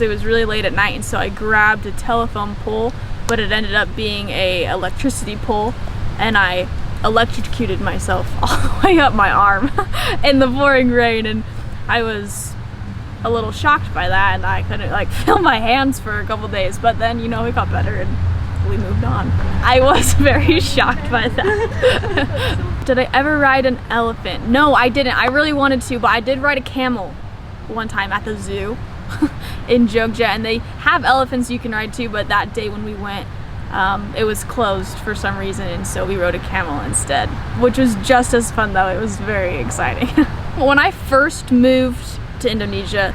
It was really late at night, and so I grabbed a telephone pole, but it ended up being a electricity pole, and I electrocuted myself all the way up my arm in the pouring rain, and I was a little shocked by that, and I couldn't like feel my hands for a couple days, but then, you know, it got better and we moved on. I was very shocked by that. Did I ever ride an elephant? No, I didn't. I really wanted to, but I did ride a camel one time at the zoo in Jogja, and they have elephants you can ride too, but that day when we went, it was closed for some reason, and so we rode a camel instead, which was just as fun though. It was very exciting. When I first moved to Indonesia,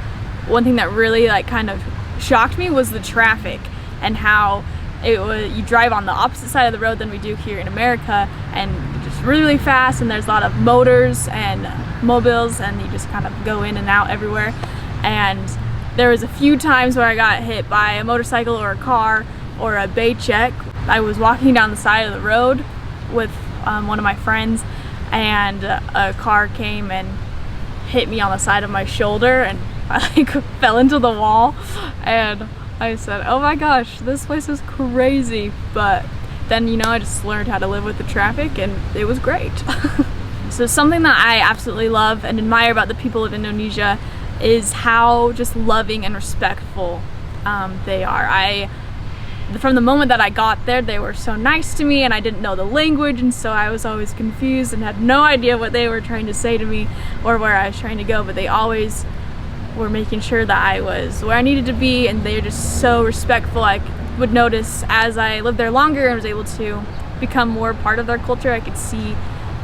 one thing that really like kind of shocked me was the traffic and how you drive on the opposite side of the road than we do here in America, and just really, really fast, and there's a lot of motors and mobiles, and you just kind of go in and out everywhere. And there was a few times where I got hit by a motorcycle or a car or a becek. I was walking down the side of the road with one of my friends, and a car came and hit me on the side of my shoulder, and I like fell into the wall, and I said, oh my gosh, this place is crazy. But then, you know, I just learned how to live with the traffic, and it was great. So something that I absolutely love and admire about the people of Indonesia is how just loving and respectful they are. From the moment that I got there, they were so nice to me, and I didn't know the language, and so I was always confused and had no idea what they were trying to say to me or where I was trying to go, but they always were making sure that I was where I needed to be, and they were just so respectful. I would notice as I lived there longer and was able to become more part of their culture, I could see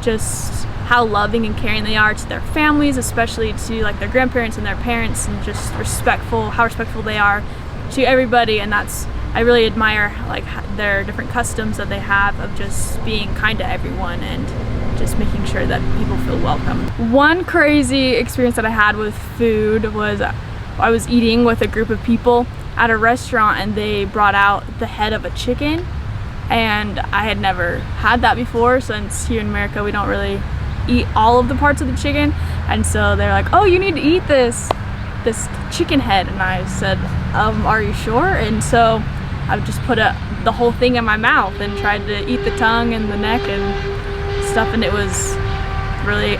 just how loving and caring they are to their families, especially to like their grandparents and their parents, and just how respectful they are to everybody. And I really admire like their different customs that they have of just being kind to everyone and just making sure that people feel welcome. One crazy experience that I had with food was I was eating with a group of people at a restaurant, and they brought out the head of a chicken, and I had never had that before, since here in America we don't really eat all of the parts of the chicken, and so they're like, oh, you need to eat this chicken head, and I said, are you sure? And so I just put the whole thing in my mouth and tried to eat the tongue and the neck and stuff, and it was really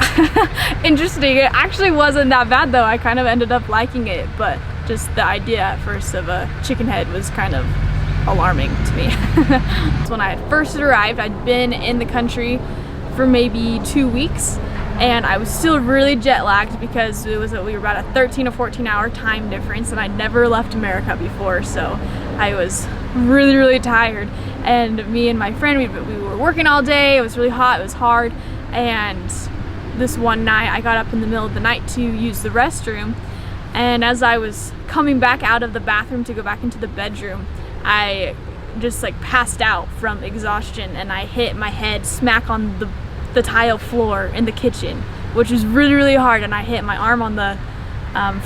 interesting. It actually wasn't that bad though. I kind of ended up liking it, but just the idea at first of a chicken head was kind of alarming to me. So when I had first arrived, I'd been in the country for maybe 2 weeks, and I was still really jet lagged because we were about a 13 or 14 hour time difference, and I'd never left America before, so I was really, really tired. And me and my friend, we were working all day. It was really hot, it was hard, and this one night I got up in the middle of the night to use the restroom, and as I was coming back out of the bathroom to go back into the bedroom, I just like passed out from exhaustion, and I hit my head smack on the tile floor in the kitchen, which was really, really hard, and I hit my arm on the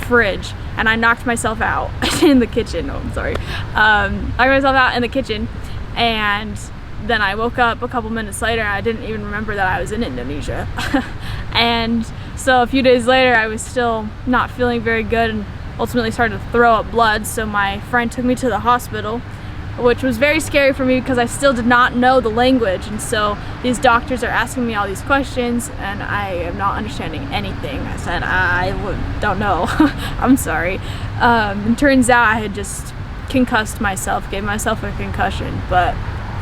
fridge, and I knocked myself out in the kitchen. Oh, I'm sorry. Knocked myself out in the kitchen, and then I woke up a couple minutes later, and I didn't even remember that I was in Indonesia. And so a few days later, I was still not feeling very good, and ultimately started to throw up blood, so my friend took me to the hospital, which was very scary for me because I still did not know the language, and so these doctors are asking me all these questions, and I am not understanding anything. I said, I don't know. I'm sorry. And turns out I had just concussed myself, gave myself a concussion, but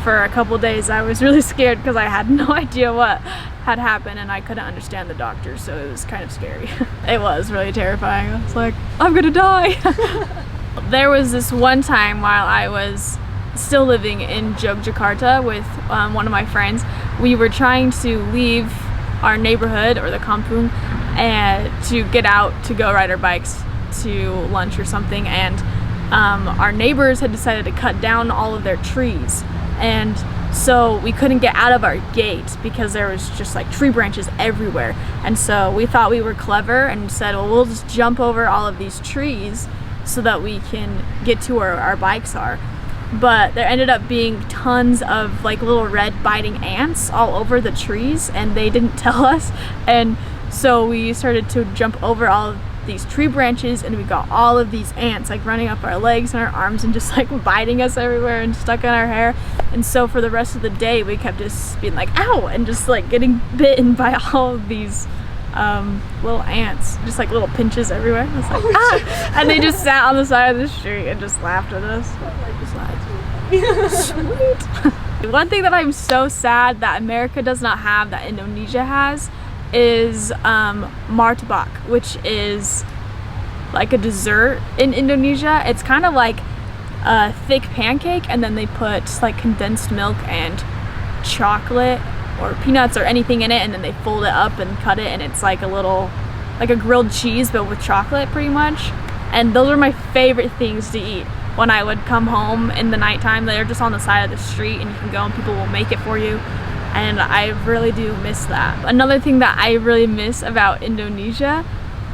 for a couple days I was really scared because I had no idea what had happened, and I couldn't understand the doctor, so it was kind of scary. It was really terrifying. I was like, I'm gonna die. There was this one time while I was still living in Yogyakarta with one of my friends. We were trying to leave our neighborhood, or the kampung, and to get out to go ride our bikes to lunch or something, and our neighbors had decided to cut down all of their trees, and so we couldn't get out of our gate because there was just like tree branches everywhere. And so we thought we were clever and said, well, we'll just jump over all of these trees so that we can get to where our bikes are. But there ended up being tons of like little red biting ants all over the trees, and they didn't tell us, and so we started to jump over all of these tree branches, and we got all of these ants like running up our legs and our arms and just like biting us everywhere and stuck in our hair. And so for the rest of the day we kept just being like, ow, and just like getting bitten by all of these little ants, just like little pinches everywhere. It's like, ah! And they just sat on the side of the street and just laughed at us. Sweet. One thing that I'm so sad that America does not have that Indonesia has is Martebak, which is like a dessert in Indonesia. It's kind of like a thick pancake, and then they put like condensed milk and chocolate or peanuts or anything in it, and then they fold it up and cut it, and it's like a little, like a grilled cheese but with chocolate pretty much. And those are my favorite things to eat when I would come home in the nighttime. They're just on the side of the street and you can go and people will make it for you, and I really do miss that. Another thing that I really miss about Indonesia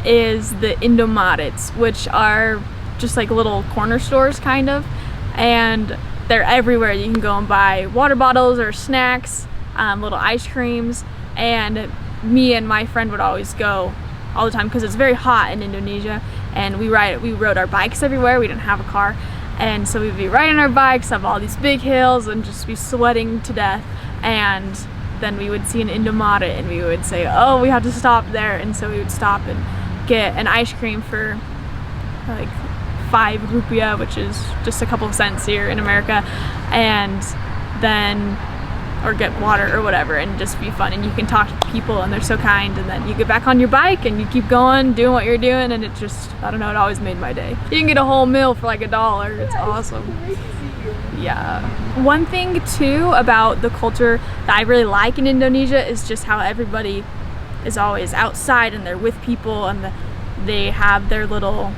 is the Indomarets, which are just like little corner stores kind of, and they're everywhere. You can go and buy water bottles or snacks, little ice creams, and me and my friend would always go all the time because it's very hot in Indonesia, and we rode our bikes everywhere. We didn't have a car, and so we'd be riding our bikes up all these big hills and just be sweating to death. And then we would see an Indomaret and we would say, oh, we have to stop there, and so we would stop and get an ice cream for like 5 rupiah, which is just a couple of cents here in America, and then or get water or whatever, and just be fun. And you can talk to people and they're so kind, and then you get back on your bike and you keep going doing what you're doing, and it just, I don't know, it always made my day. You can get a whole meal for like $1. It's awesome. Yeah. One thing too about the culture that I really like in Indonesia is just how everybody is always outside and they're with people, and they have their little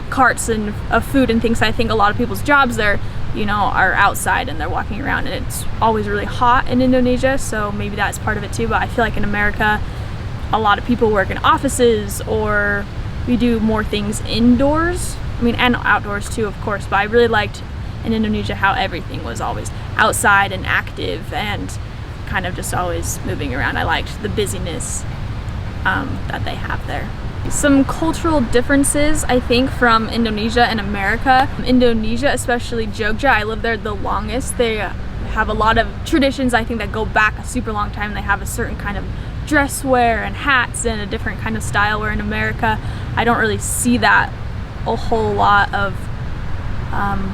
carts of food and things. I think a lot of people's jobs there, you know, are outside and they're walking around, and it's always really hot in Indonesia, so maybe that's part of it too. But I feel like in America a lot of people work in offices, or we do more things indoors, I mean, and outdoors too, of course. But I really liked in Indonesia how everything was always outside and active and kind of just always moving around. I liked the busyness that they have there. Some cultural differences, I think, from Indonesia and America. Indonesia, especially Jogja, I lived there the longest. They have a lot of traditions, I think, that go back a super long time. They have a certain kind of dress wear and hats and a different kind of style, where in America I don't really see that a whole lot of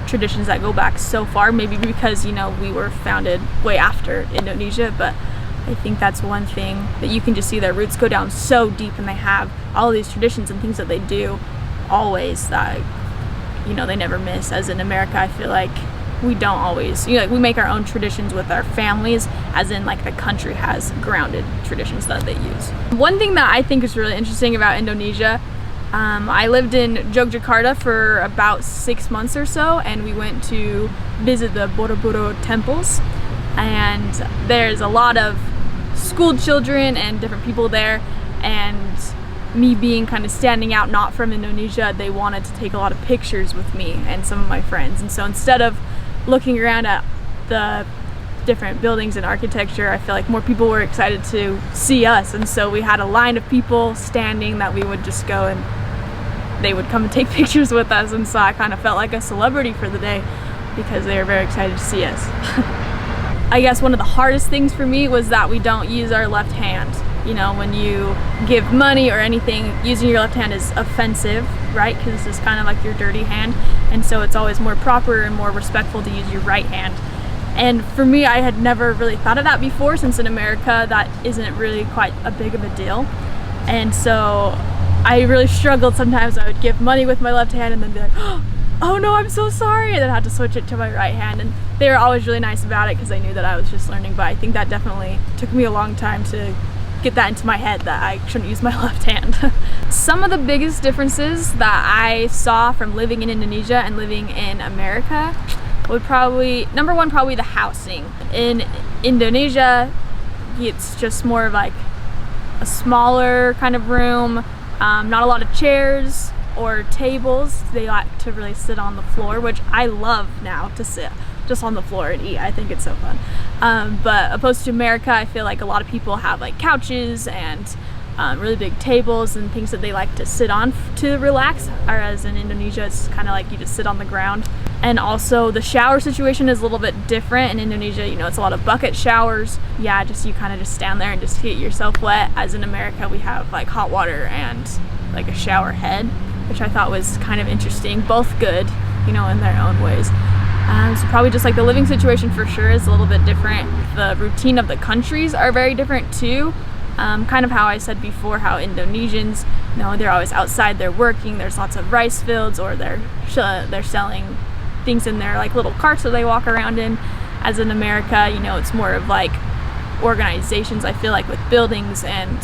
traditions that go back so far, maybe because, you know, we were founded way after Indonesia. But I think that's one thing that you can just see their roots go down so deep, and they have all these traditions and things that they do always that, you know, they never miss. As in America, I feel like we don't always, you know, like we make our own traditions with our families, as in like the country has grounded traditions that they use. One thing that I think is really interesting about Indonesia, I lived in Yogyakarta for about 6 months or so, and we went to visit the Borobudur temples, and there's a lot of school children and different people there, and me being kind of standing out, not from Indonesia, they wanted to take a lot of pictures with me and some of my friends. And so instead of looking around at the different buildings and architecture, I feel like more people were excited to see us, and so we had a line of people standing that we would just go and they would come and take pictures with us. And so I kind of felt like a celebrity for the day because they were very excited to see us. I guess one of the hardest things for me was that we don't use our left hand. You know, when you give money or anything, using your left hand is offensive, right? Because this is kind of like your dirty hand, and so it's always more proper and more respectful to use your right hand. And for me, I had never really thought of that before, since in America that isn't really quite a big of a deal. And so I really struggled sometimes. I would give money with my left hand and then be like, oh no, I'm so sorry, and then I had to switch it to my right hand. And they were always really nice about it because they knew that I was just learning. But I think that definitely took me a long time to get that into my head, that I shouldn't use my left hand. Some of the biggest differences that I saw from living in Indonesia and living in America would probably, number one, probably the housing. In Indonesia, it's just more of like a smaller kind of room, not a lot of chairs or tables. They like to really sit on the floor, which I love now, to sit just on the floor and eat. I think it's so fun. But opposed to America, I feel like a lot of people have like couches and really big tables and things that they like to sit on to relax, whereas in Indonesia it's kind of like you just sit on the ground. And also the shower situation is a little bit different. In Indonesia, you know, it's a lot of bucket showers. Yeah, just you kind of just stand there and just get yourself wet. As in America, we have like hot water and like a shower head, which I thought was kind of interesting. Both good, you know, in their own ways. So probably just like the living situation for sure is a little bit different. The routine of the countries are very different too. Kind of how I said before, how Indonesians, you know, they're always outside, they're working, there's lots of rice fields, or they're selling things in their like little carts that they walk around in. As in America, you know, it's more of like organizations, I feel like, with buildings and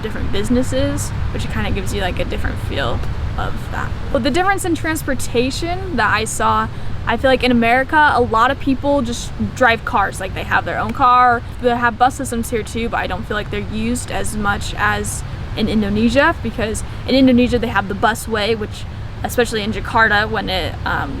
different businesses, which kind of gives you like a different feel of that. But the difference in transportation that I saw, I feel like in America, a lot of people just drive cars, like they have their own car. They have bus systems here too, but I don't feel like they're used as much as in Indonesia, because in Indonesia they have the busway, which especially in Jakarta, when it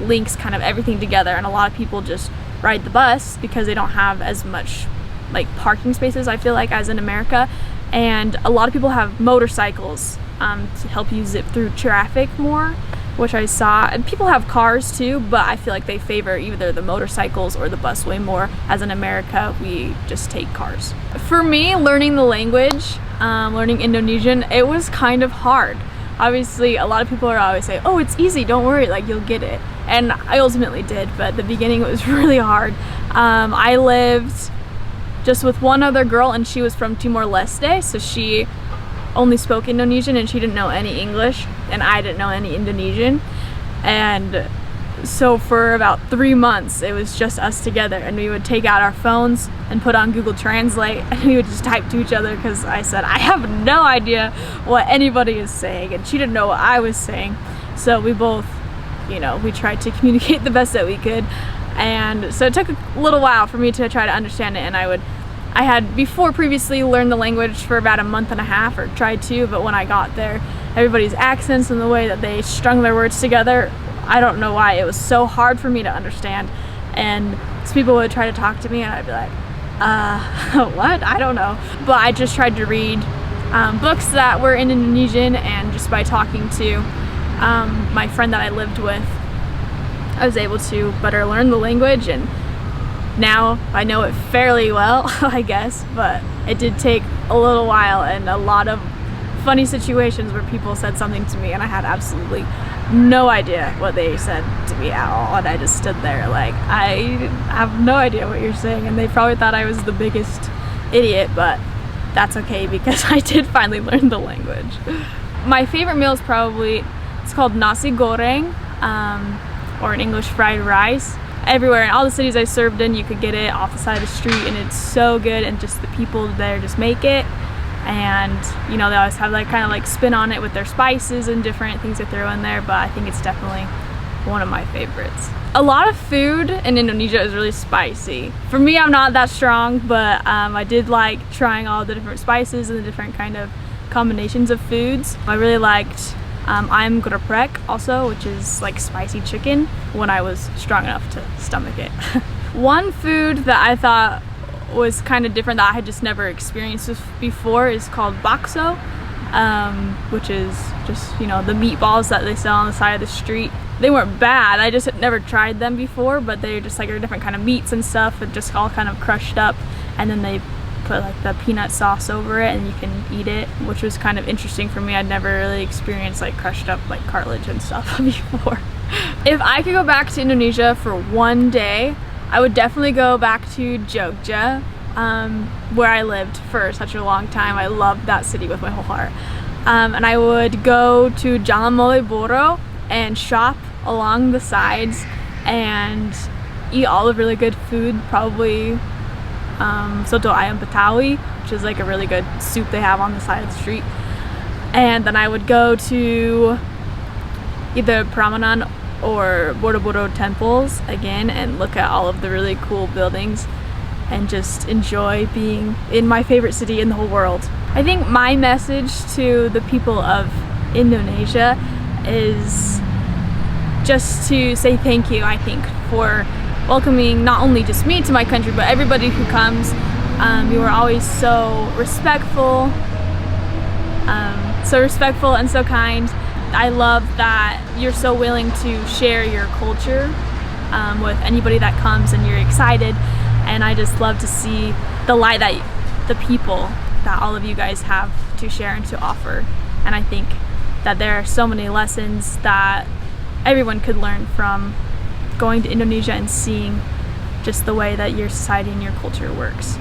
links kind of everything together, and a lot of people just ride the bus because they don't have as much like parking spaces, I feel like, as in America. And a lot of people have motorcycles to help you zip through traffic more, which I saw. And people have cars too, but I feel like they favor either the motorcycles or the busway more. As in America, we just take cars. For me, learning the language, learning Indonesian, it was kind of hard. Obviously, a lot of people are always say, oh, it's easy, don't worry, like you'll get it. And I ultimately did, but the beginning was really hard. I lived just with one other girl, and she was from Timor-Leste, so she only spoke Indonesian and she didn't know any English, and I didn't know any Indonesian. And so for about 3 months it was just us together, and we would take out our phones and put on Google Translate, and we would just type to each other, because I said I have no idea what anybody is saying, and she didn't know what I was saying. So we both, you know, we tried to communicate the best that we could. And so it took a little while for me to try to understand it, and I had before previously learned the language for about a month and a half, or tried to, but when I got there, everybody's accents and the way that they strung their words together, I don't know why, it was so hard for me to understand. And so people would try to talk to me and I'd be like, what? I don't know. But I just tried to read books that were in Indonesian, and just by talking to my friend that I lived with, I was able to better learn the language, and now I know it fairly well, I guess, but it did take a little while and a lot of funny situations where people said something to me and I had absolutely no idea what they said to me at all, and I just stood there like, I have no idea what you're saying, and they probably thought I was the biggest idiot, but that's okay because I did finally learn the language. My favorite meal is probably, it's called nasi goreng, or in English, fried rice. Everywhere in all the cities I served in, you could get it off the side of the street, and it's so good, and just the people there just make it. And you know, they always have like kind of like spin on it with their spices and different things they throw in there, but I think it's definitely one of my favorites. A lot of food in Indonesia is really spicy. For me, I'm not that strong, but I did like trying all the different spices and the different kind of combinations of foods. I really liked ayam geprek also, which is like spicy chicken, when I was strong enough to stomach it. One food that I thought was kind of different that I had just never experienced before is called bakso, which is just, you know, the meatballs that they sell on the side of the street. They weren't bad, I just had never tried them before, but they're just like a different kind of meats and stuff, and just all kind of crushed up, and then they put like the peanut sauce over it and you can eat it, which was kind of interesting for me. I'd never really experienced like crushed up like cartilage and stuff before. If I could go back to Indonesia for one day, I would definitely go back to Jogja, where I lived for such a long time. I loved that city with my whole heart. And I would go to Jalan Malioboro and shop along the sides and eat all of really good food, probably soto ayam Betawi, which is like a really good soup they have on the side of the street. And then I would go to either Prambanan or Borobudur temples again and look at all of the really cool buildings and just enjoy being in my favorite city in the whole world. I think my message to the people of Indonesia is just to say thank you, I think, for welcoming not only just me to my country, but everybody who comes. You are always so respectful so respectful and so kind. I love that you're so willing to share your culture with anybody that comes, and you're excited. And I just love to see the light that the people that all of you guys have to share and to offer. And I think that there are so many lessons that everyone could learn from going to Indonesia and seeing just the way that your society and your culture works.